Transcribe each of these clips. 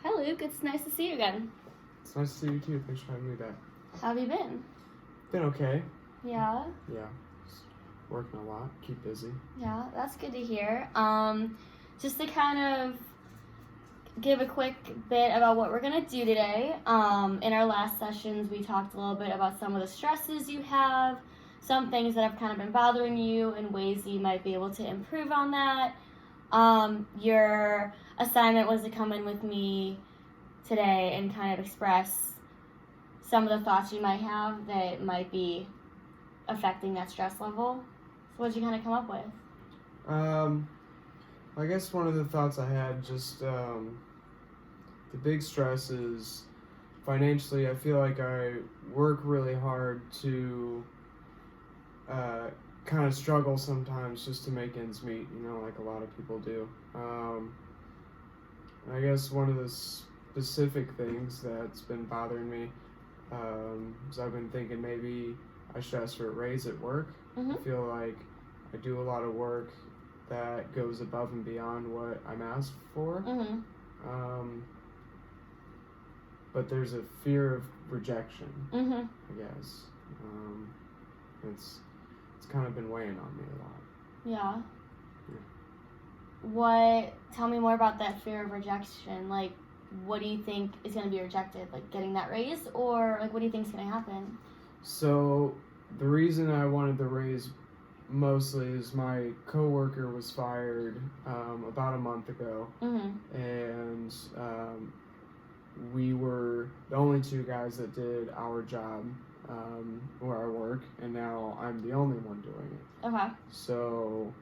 Hi, Luke. It's nice to see you again. It's nice to see you too. Thanks for having me back. How have you been? Been okay. Yeah? Yeah. Just working a lot. Keep busy. Yeah, that's good to hear. Just to kind of give a quick bit about what we're going to do today. In our last sessions, we talked a little bit about some of the stresses you have, some things that have kind of been bothering you, and ways that you might be able to improve on that. Your assignment was to come in with me today and kind of express some of the thoughts you might have that might be affecting that stress level. So what did you kind of come up with? I guess one of the thoughts I had just the big stress is financially. I feel like I work really hard to kind of struggle sometimes just to make ends meet, like a lot of people do. I guess one of the specific things that's been bothering me is I've been thinking maybe I should ask for a raise at work. Mm-hmm. I feel like I do a lot of work that goes above and beyond what I'm asked for. Mm-hmm. But there's a fear of rejection, Mm-hmm. I guess. It's kind of been weighing on me a lot. Yeah. Yeah. Tell me more about that fear of rejection. Like, what do you think is going to be rejected? Like, getting that raise? Or, like, what do you think is going to happen? So, the reason I wanted the raise mostly is my coworker was fired about a month ago. Mm-hmm. And we were the only two guys that did our job where I work, and now I'm the only one doing it. Okay. So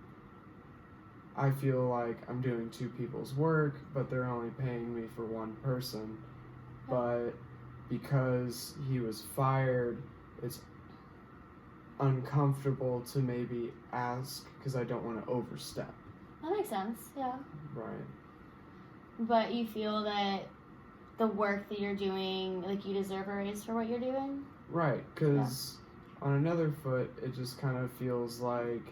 I feel like I'm doing two people's work, but they're only paying me for one person. But because he was fired, it's uncomfortable to maybe ask because I don't want to overstep. That makes sense, yeah. Right. But you feel that the work that you're doing, like, you deserve a raise for what you're doing? Right, because on another foot, it just kind of feels like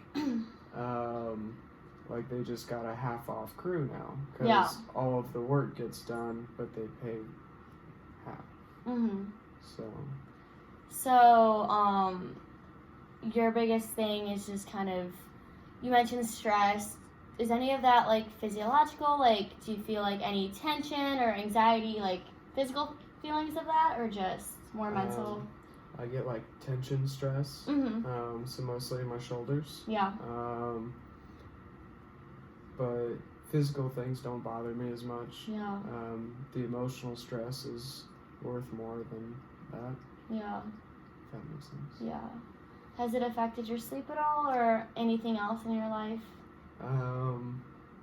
they just got a half-off crew now. Because all of the work gets done, but they pay half. Mm-hmm. So, your biggest thing is just kind of, you mentioned stress. Is any of that, like, physiological? Like, do you feel, like, any tension or anxiety, like, physical feelings of that, or just more mental? I get, like, tension stress, Mm-hmm. so mostly in my shoulders. Yeah. But physical things don't bother me as much. Yeah. The emotional stress is worth more than that. Yeah. If that makes sense. Yeah. Has it affected your sleep at all, or anything else in your life?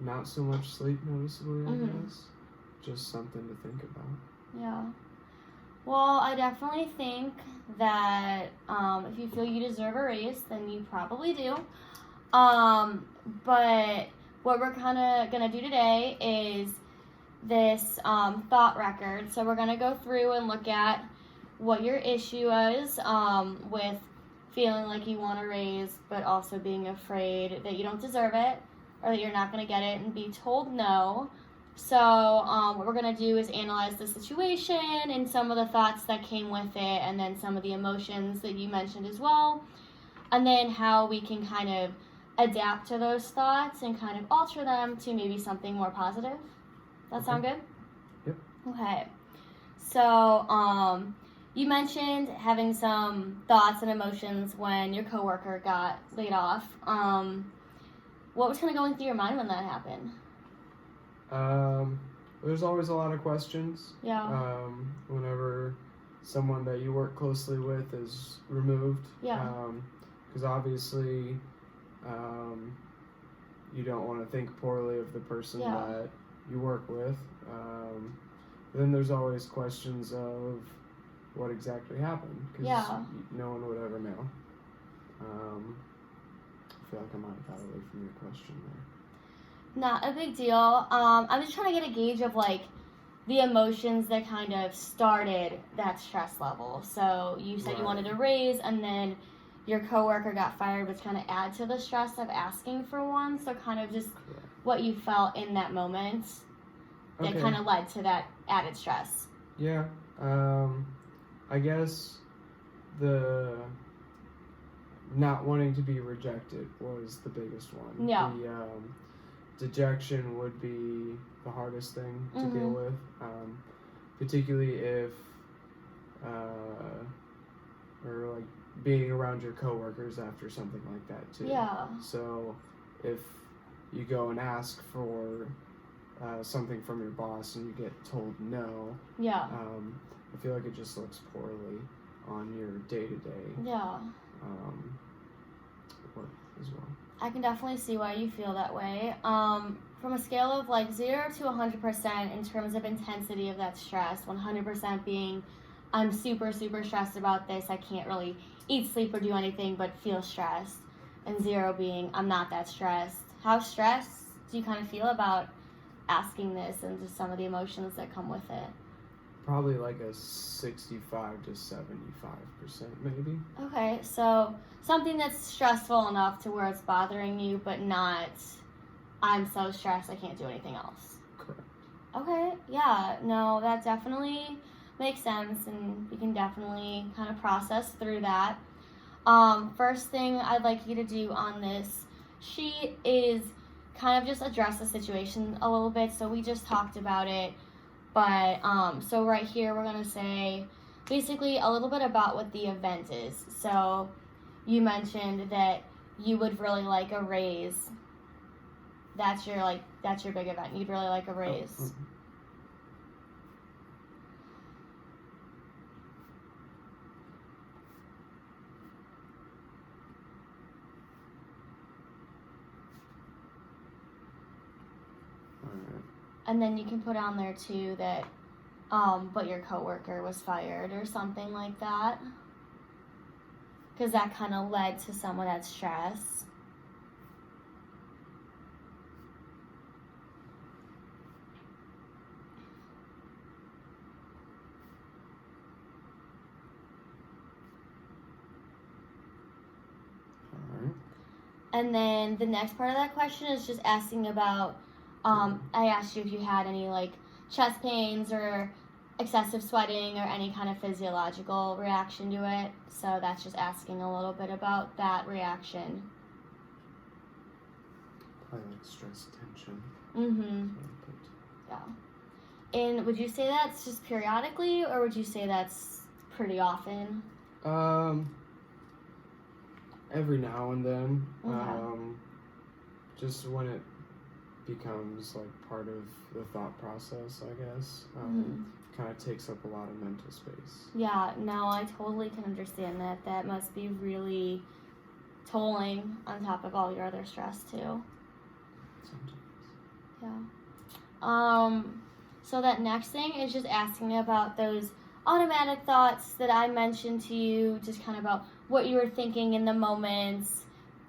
Not so much sleep noticeably, I Mm-hmm. guess. Just something to think about. Yeah. Well, I definitely think that if you feel you deserve a raise, then you probably do. But what we're kind of going to do today is this thought record. So we're going to go through and look at what your issue is with feeling like you want a raise, but also being afraid that you don't deserve it or that you're not going to get it and be told no. So what we're going to do is analyze the situation and some of the thoughts that came with it, and then some of the emotions that you mentioned as well, and then how we can kind of adapt to those thoughts and kind of alter them to maybe something more positive. That sound good? Yep. Okay. So you mentioned having some thoughts and emotions when your coworker got laid off. What was kind of going through your mind when that happened? There's always a lot of questions. Yeah. Whenever someone that you work closely with is removed. Yeah. Because obviously, you don't want to think poorly of the person that you work with. Then there's always questions of what exactly happened, because no one would ever know. I feel like I might have got away from your question there. Not a big deal. I'm just trying to get a gauge of, like, the emotions that kind of started that stress level. So you said you wanted a raise, and then your coworker got fired, which kind of add to the stress of asking for one. So kind of just what you felt in that moment. that Okay. kind of led to that added stress? Yeah. I guess the not wanting to be rejected was the biggest one. Yeah. The dejection would be the hardest thing to Mhm. deal with, particularly if or like being around your coworkers after something like that too. Yeah. So if you go and ask for something from your boss and you get told no, Yeah. I feel like it just looks poorly on your day-to-day Yeah. work as well. I can definitely see why you feel that way. From a scale of like 0 to 100% in terms of intensity of that stress, 100% being I'm super, super stressed about this, I can't really eat, sleep, or do anything but feel stressed, and 0 being I'm not that stressed. How stressed do you kind of feel about asking this and just some of the emotions that come with it? Probably like a 65 to 75% maybe. Okay, so something that's stressful enough to where it's bothering you, but not I'm so stressed I can't do anything else. Correct. Okay, yeah, no, that definitely makes sense, and we can definitely kind of process through that. First thing I'd like you to do on this sheet is kind of just address the situation a little bit. So we just talked about it, but so right here we're gonna say basically a little bit about what the event is. So you mentioned that you would really like a raise. That's your big event. You'd really like a raise. Oh, Alright. And then you can put on there too that but your coworker was fired or something like that, because that kind of led to some of that stress. Alright. And then the next part of that question is just asking about, I asked you if you had any like chest pains or excessive sweating or any kind of physiological reaction to it. So that's just asking a little bit about that reaction. Probably like stress, tension. Mm-hmm. Yeah. And would you say that's just periodically, or would you say that's pretty often? Every now and then. Okay. Just when it becomes like part of the thought process, I guess. Kind of takes up a lot of mental space. Yeah, no, I totally can understand that. That must be really tolling on top of all your other stress too. Sometimes. Yeah. So that next thing is just asking about those automatic thoughts that I mentioned to you, just kind of about what you were thinking in the moments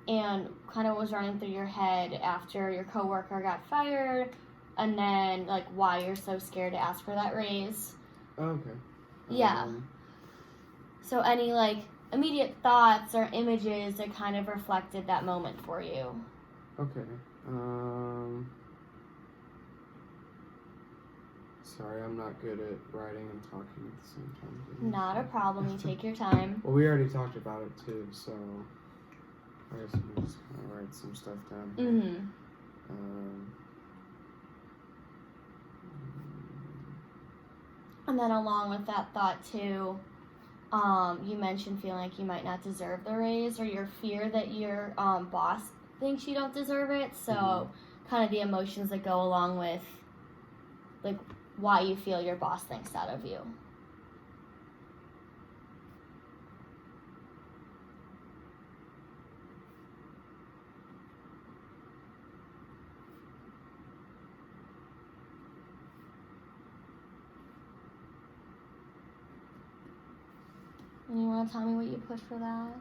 and kind of what was running through your head after your coworker got fired, and then like why you're so scared to ask for that raise. Okay. Yeah. So any like immediate thoughts or images that kind of reflected that moment for you. Okay. Sorry, I'm not good at writing and talking at the same time. Not a problem. You take your time. Well, we already talked about it too, so I guess we can just kind of write some stuff down here. Mm-hmm. And then along with that thought too, you mentioned feeling like you might not deserve the raise, or your fear that your boss thinks you don't deserve it. So kind of the emotions that go along with like why you feel your boss thinks that of you. And you want to tell me what you put for that?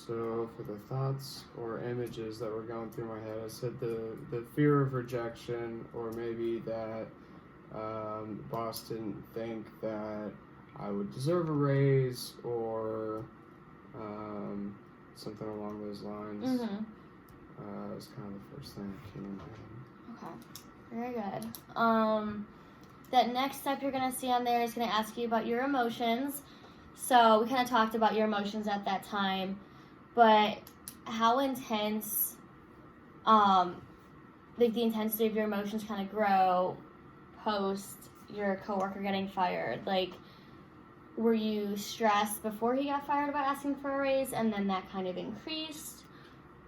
So for the thoughts or images that were going through my head, I said the fear of rejection, or maybe that the boss didn't think that I would deserve a raise, or something along those lines. Mm-hmm. That was kind of the first thing that came in my head. Okay. Very good. That next step you're going to see on there is going to ask you about your emotions. So we kind of talked about your emotions at that time, but how intense, like the intensity of your emotions kind of grow post your coworker getting fired? Like, were you stressed before he got fired about asking for a raise, and then that kind of increased?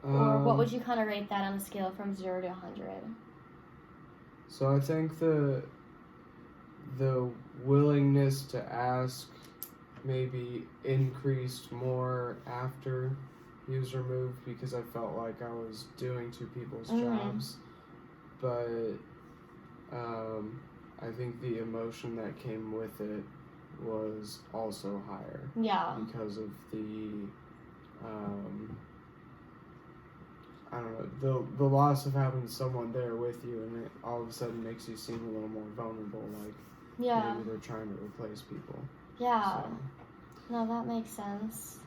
Or what would you kind of rate that on a scale from 0 to 100? So I think the willingness to ask maybe increased more after he was removed, because I felt like I was doing two people's jobs. But I think the emotion that came with it was also higher. Yeah. Because of the I don't know, the loss of having someone there with you, and it all of a sudden makes you seem a little more vulnerable, like maybe they're trying to replace people. Yeah. So. No, that makes sense.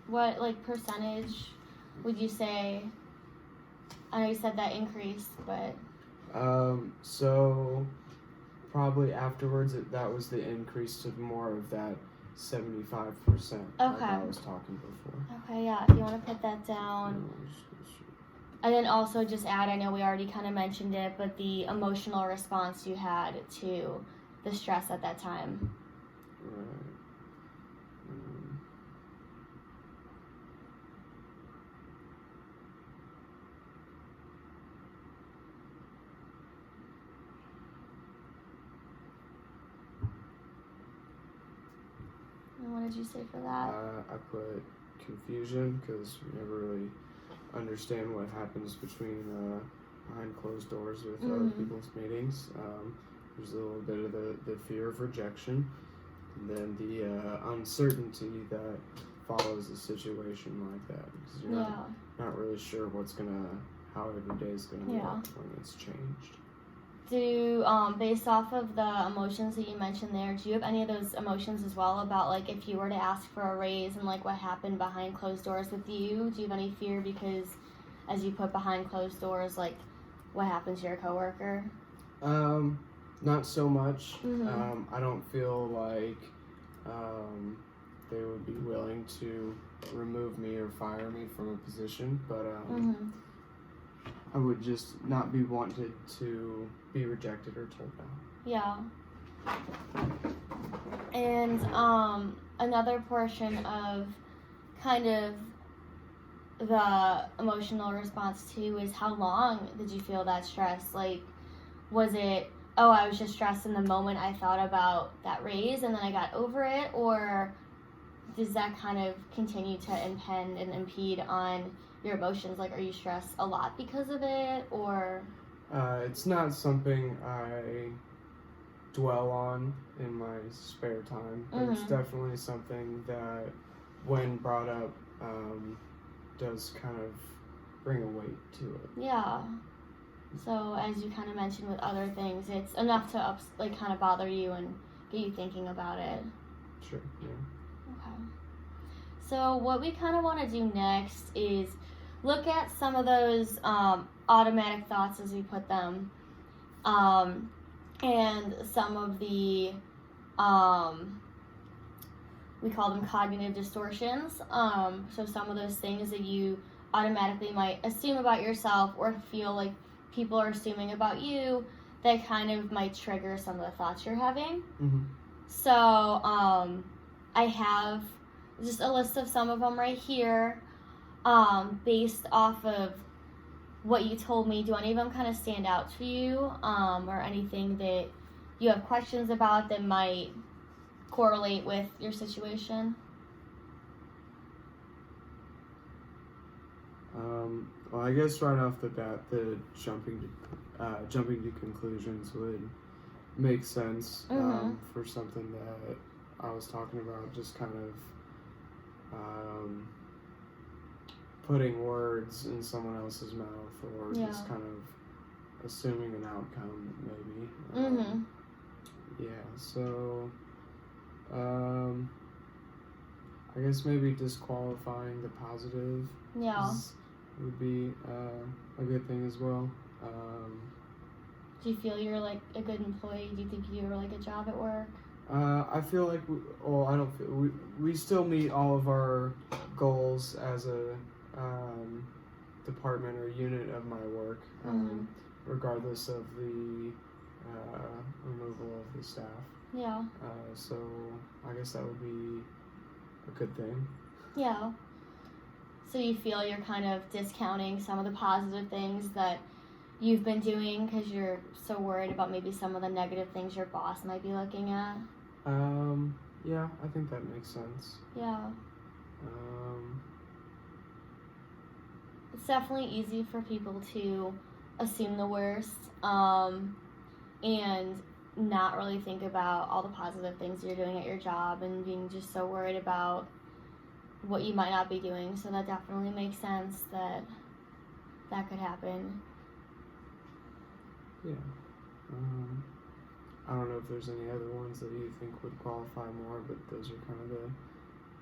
What, like, percentage would you say? I know you said that increased, but... So probably afterwards, that was the increase to more of that 75% like I was talking before. Okay, yeah, if you want to put that down. And then also just add, I know we already kind of mentioned it, but the emotional response you had to the stress at that time. Right. And what did you say for that? I put confusion, because we never really understand what happens between behind closed doors with other people's meetings. There's a little bit of the fear of rejection, and then the uncertainty that follows a situation like that, because you're not really sure how every day is gonna look when it's changed. Based off of the emotions that you mentioned there, do you have any of those emotions as well about, like, if you were to ask for a raise and, like, what happened behind closed doors with you? Do you have any fear because, as you put behind closed doors, like, what happens to your coworker? Not so much. I don't feel like they would be willing to remove me or fire me from a position, but I would just not be wanted to be rejected or told no. Yeah. And another portion of kind of the emotional response too is, how long did you feel that stress? Like, was it, oh, I was just stressed in the moment I thought about that raise and then I got over it? Or does that kind of continue to impede and impede on your emotions? Like, are you stressed a lot because of it, or? It's not something I dwell on in my spare time, but it's definitely something that, when brought up, does kind of bring a weight to it. Yeah. So, as you kind of mentioned with other things, it's enough to kind of bother you and get you thinking about it. Sure, yeah. Okay. So, what we kind of want to do next is look at some of those automatic thoughts, as we put them, and some of the, we call them cognitive distortions. So some of those things that you automatically might assume about yourself or feel like people are assuming about you, that kind of might trigger some of the thoughts you're having. So I have just a list of some of them right here. Based off of what you told me, do any of them kind of stand out to you, or anything that you have questions about that might correlate with your situation? Well, I guess right off the bat, the jumping to conclusions would make sense for something that I was talking about, just kind of putting words in someone else's mouth, or just kind of assuming an outcome, maybe. Yeah, so I guess maybe disqualifying the positive would be a good thing as well. Do you feel you're like a good employee? Do you think you do like a job at work? I feel like I don't feel we still meet all of our goals as a department or unit of my work, regardless of the removal of the staff. Yeah. So I guess that would be a good thing. Yeah. So you feel you're kind of discounting some of the positive things that you've been doing because you're so worried about maybe some of the negative things your boss might be looking at? Yeah, I think that makes sense. Yeah. It's definitely easy for people to assume the worst, and not really think about all the positive things you're doing at your job and being just so worried about what you might not be doing. So that definitely makes sense that that could happen. Yeah. I don't know if there's any other ones that you think would qualify more, but those are kind of the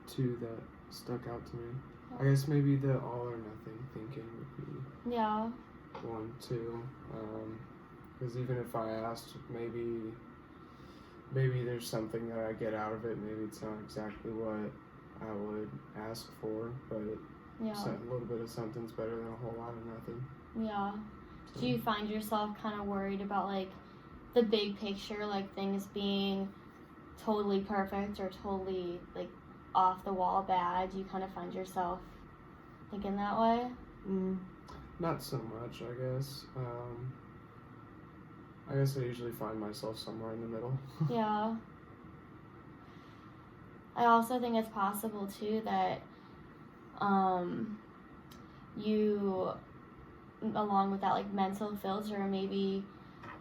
two that stuck out to me. I guess maybe the all or nothing thinking would be one, too. Because even if I asked, maybe there's something that I get out of it. Maybe it's not exactly what I would ask for, but a little bit of something's better than a whole lot of nothing. Yeah. So. Do you find yourself kind of worried about, like, the big picture, like things being totally perfect or totally, like, off the wall bad? Do you kind of find yourself thinking that way? Not so much, I guess. I guess I usually find myself somewhere in the middle. Yeah. I also think it's possible, too, that you, along with that, like, mental filter, maybe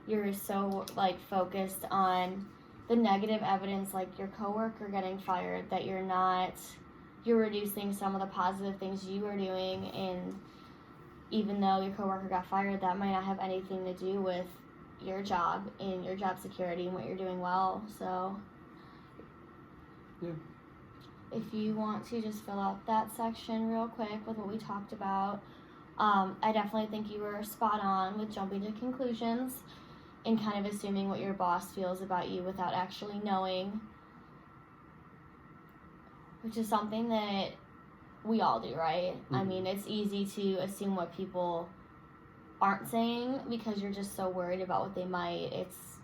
you're so, like, focused on the negative evidence, like your coworker getting fired, that you're reducing some of the positive things you were doing, and even though your coworker got fired, that might not have anything to do with your job and your job security and what you're doing well. So yeah. If you want to just fill out that section real quick with what we talked about, I definitely think you were spot on with jumping to conclusions and kind of assuming what your boss feels about you without actually knowing, which is something that we all do, right? I mean, it's easy to assume what people aren't saying because you're just so worried about what they might. It's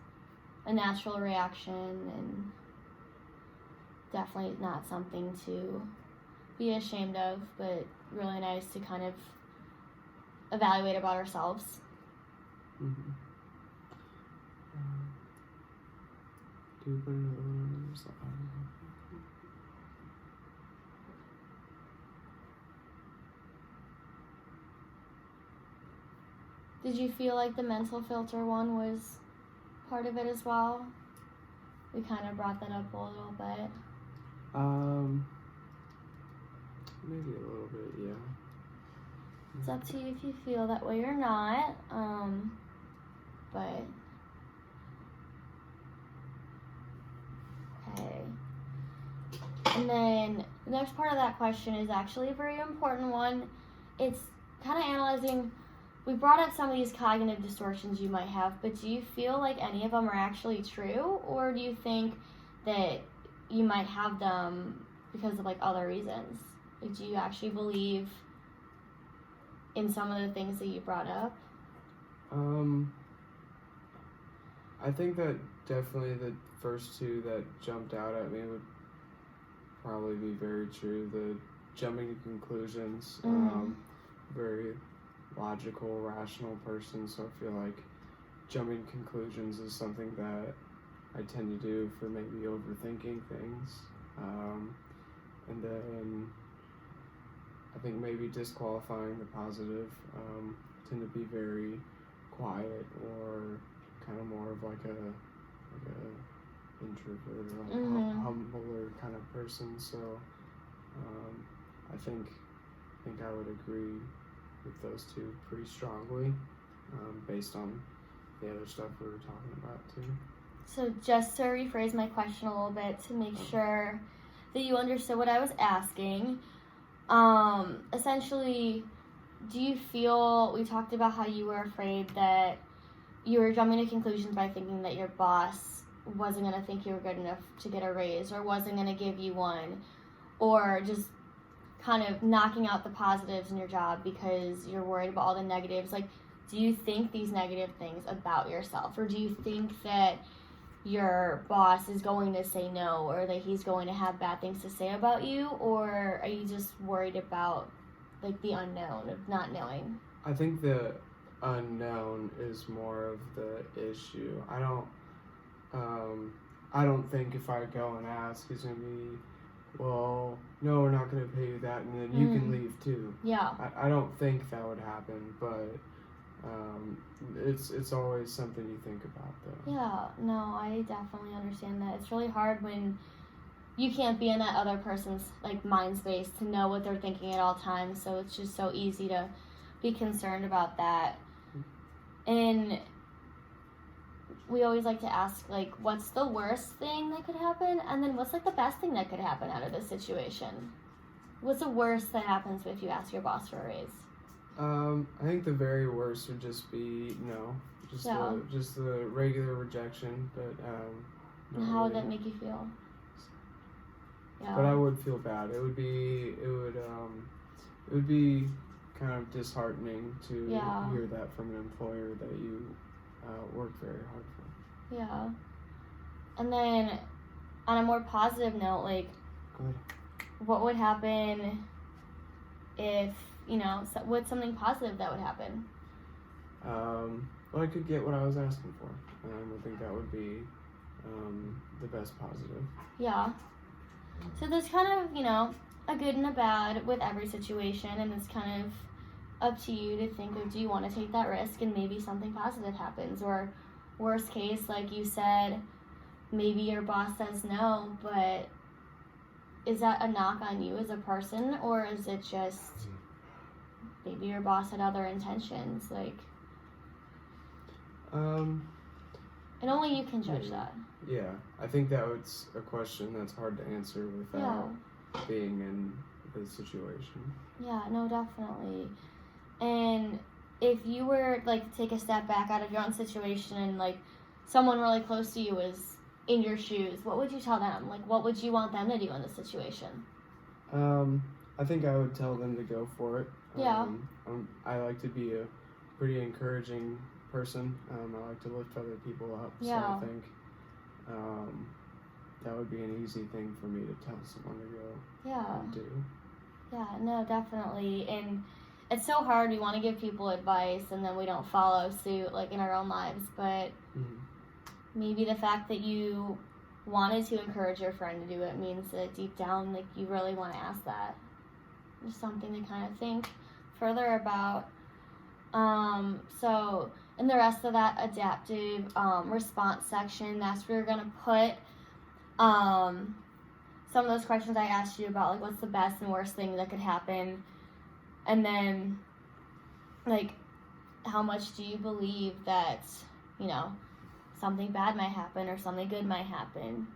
a natural reaction and definitely not something to be ashamed of, but really nice to kind of evaluate about ourselves. Do you put another one on the side? Did you feel like the mental filter one was part of it as well? We kind of brought that up a little bit. Maybe a little bit, yeah. It's up to you if you feel that way or not. But okay. And then the next part of that question is actually a very important one. It's kind of analyzing. We brought up some of these cognitive distortions you might have, but do you feel like any of them are actually true, or do you think that you might have them because of like other reasons? Like, do you actually believe in some of the things that you brought up? I think that definitely the first two that jumped out at me would probably be very true. The jumping to conclusions, very logical, rational person, so I feel like jumping to conclusions is something that I tend to do for maybe overthinking things. And then I think maybe disqualifying the positive, tend to be very quiet or kind of more of like a introvert or like humbler kind of person. So I think I would agree with those two pretty strongly, based on the other stuff we were talking about too. So just to rephrase my question a little bit to make sure that you understood what I was asking, essentially, do you feel, we talked about how you were afraid that you were jumping to conclusions by thinking that your boss wasn't going to think you were good enough to get a raise or wasn't going to give you one, or just kind of knocking out the positives in your job because you're worried about all the negatives. Like, do you think these negative things about yourself, or do you think that your boss is going to say no, or that he's going to have bad things to say about you, or are you just worried about like the unknown of not knowing? I think the unknown is more of the issue. I don't think if I go and ask, he's gonna be, well, no, we're not gonna pay you that, and then you can leave too. Yeah. I don't think that would happen, but it's always something you think about, though. Yeah, no, I definitely understand that. It's really hard when you can't be in that other person's like mind space to know what they're thinking at all times, so it's just so easy to be concerned about that. And we always like to ask, like, what's the worst thing that could happen, and then what's like the best thing that could happen out of this situation? What's the worst that happens if you ask your boss for a raise? I think the very worst would just be no, just the regular rejection. But and how would that make you feel? Yeah. But I would feel bad. It would be kind of disheartening to hear that from an employer that you work very hard for. Yeah. And then, on a more positive note, like, what would happen if, what's something positive that would happen? Well, I could get what I was asking for. I think that would be the best positive. Yeah. So there's kind of, a good and a bad with every situation, and it's kind of up to you to think of, do you want to take that risk and maybe something positive happens, or worst case, like you said, maybe your boss says no, but is that a knock on you as a person, or is it just maybe your boss had other intentions? Like, and only you can judge that. Yeah, I think that's a question that's hard to answer without being in the situation. Yeah, no, definitely. And if you were, like, to take a step back out of your own situation and, like, someone really close to you is in your shoes, what would you tell them? Like, what would you want them to do in this situation? I think I would tell them to go for it. Yeah. I like to be a pretty encouraging person. I like to lift other people up. Yeah. So I think that would be an easy thing for me to tell someone to go and do. Yeah, no, definitely. And it's so hard. We want to give people advice and then we don't follow suit, like, in our own lives. But maybe the fact that you wanted to encourage your friend to do it means that deep down, like, you really want to ask that. Just something to kind of think further about. So in the rest of that adaptive response section, that's where you're going to put some of those questions I asked you about, like, what's the best and worst thing that could happen, and then, like, how much do you believe that, something bad might happen or something good might happen.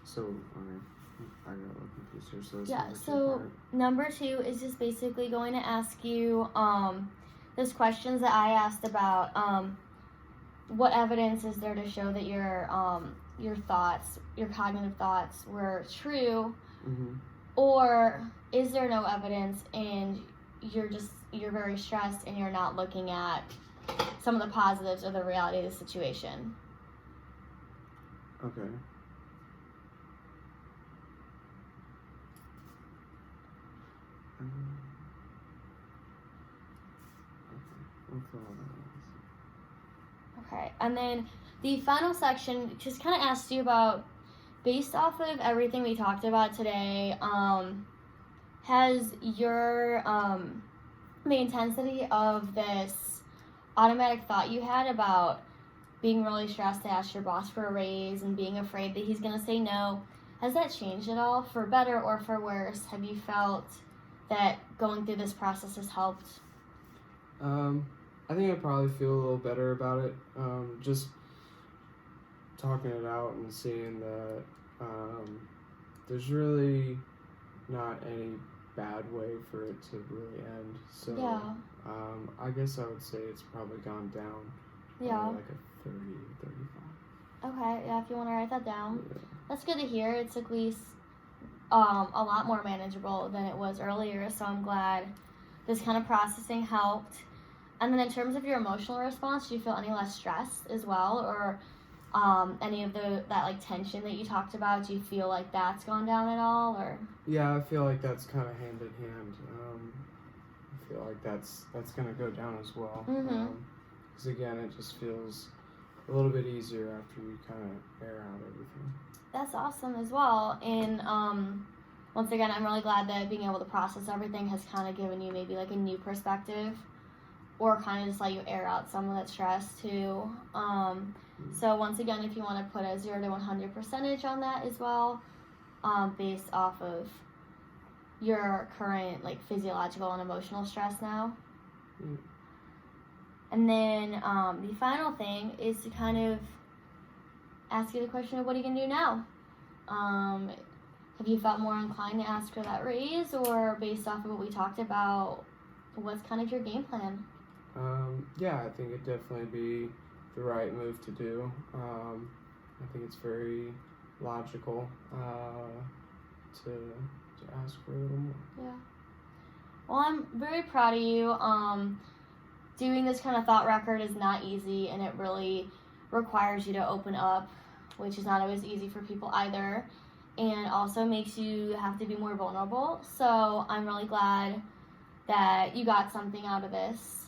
So, okay, I got a little confused here. So number 2 is just basically going to ask you those questions that I asked about. What evidence is there to show that your thoughts, your cognitive thoughts, were true, or is there no evidence and you're very stressed and you're not looking at some of the positives or the reality of the situation? Okay. Okay, and then the final section just kind of asks you about, based off of everything we talked about today, has your the intensity of this automatic thought you had about being really stressed to ask your boss for a raise and being afraid that he's going to say no, has that changed at all, for better or for worse? Have you felt that going through this process has helped? I think I probably feel a little better about it. Just talking it out and seeing that there's really not any bad way for it to really end. So Yeah. I guess I would say it's probably gone down. Yeah. Like a 30, 35. Okay, yeah, if you want to write that down. Yeah. That's good to hear. It's at least a lot more manageable than it was earlier, so I'm glad this kind of processing helped. And then in terms of your emotional response, do you feel any less stressed as well, or any of that like tension that you talked about? Do you feel like that's gone down at all, or? Yeah, I feel like that's kind of hand in hand. I feel like that's gonna go down as well. Because again, it just feels a little bit easier after you kind of air out everything. That's awesome as well. And once again, I'm really glad that being able to process everything has kind of given you maybe like a new perspective, or kind of just let you air out some of that stress too. So once again, if you want to put a 0 to 100 percentage on that as well, based off of your current like physiological and emotional stress now. And then the final thing is to kind of ask you the question of what are you going to do now? Have you felt more inclined to ask for that raise, or based off of what we talked about, what's kind of your game plan? Yeah, I think it'd definitely be the right move to do. I think it's very logical to ask for a little more. Yeah. Well, I'm very proud of you. Doing this kind of thought record is not easy, and it really requires you to open up, which is not always easy for people either, and also makes you have to be more vulnerable. So I'm really glad that you got something out of this.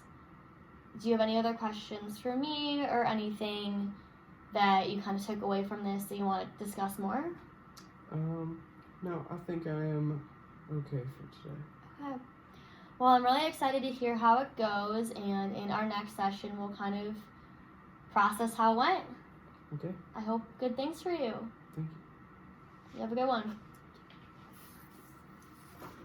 Do you have any other questions for me, or anything that you kind of took away from this that you want to discuss more? No, I think I am okay for today. Okay. Well, I'm really excited to hear how it goes, and in our next session, we'll kind of process how it went. Okay. I hope good things for you. Thank you. You have a good one.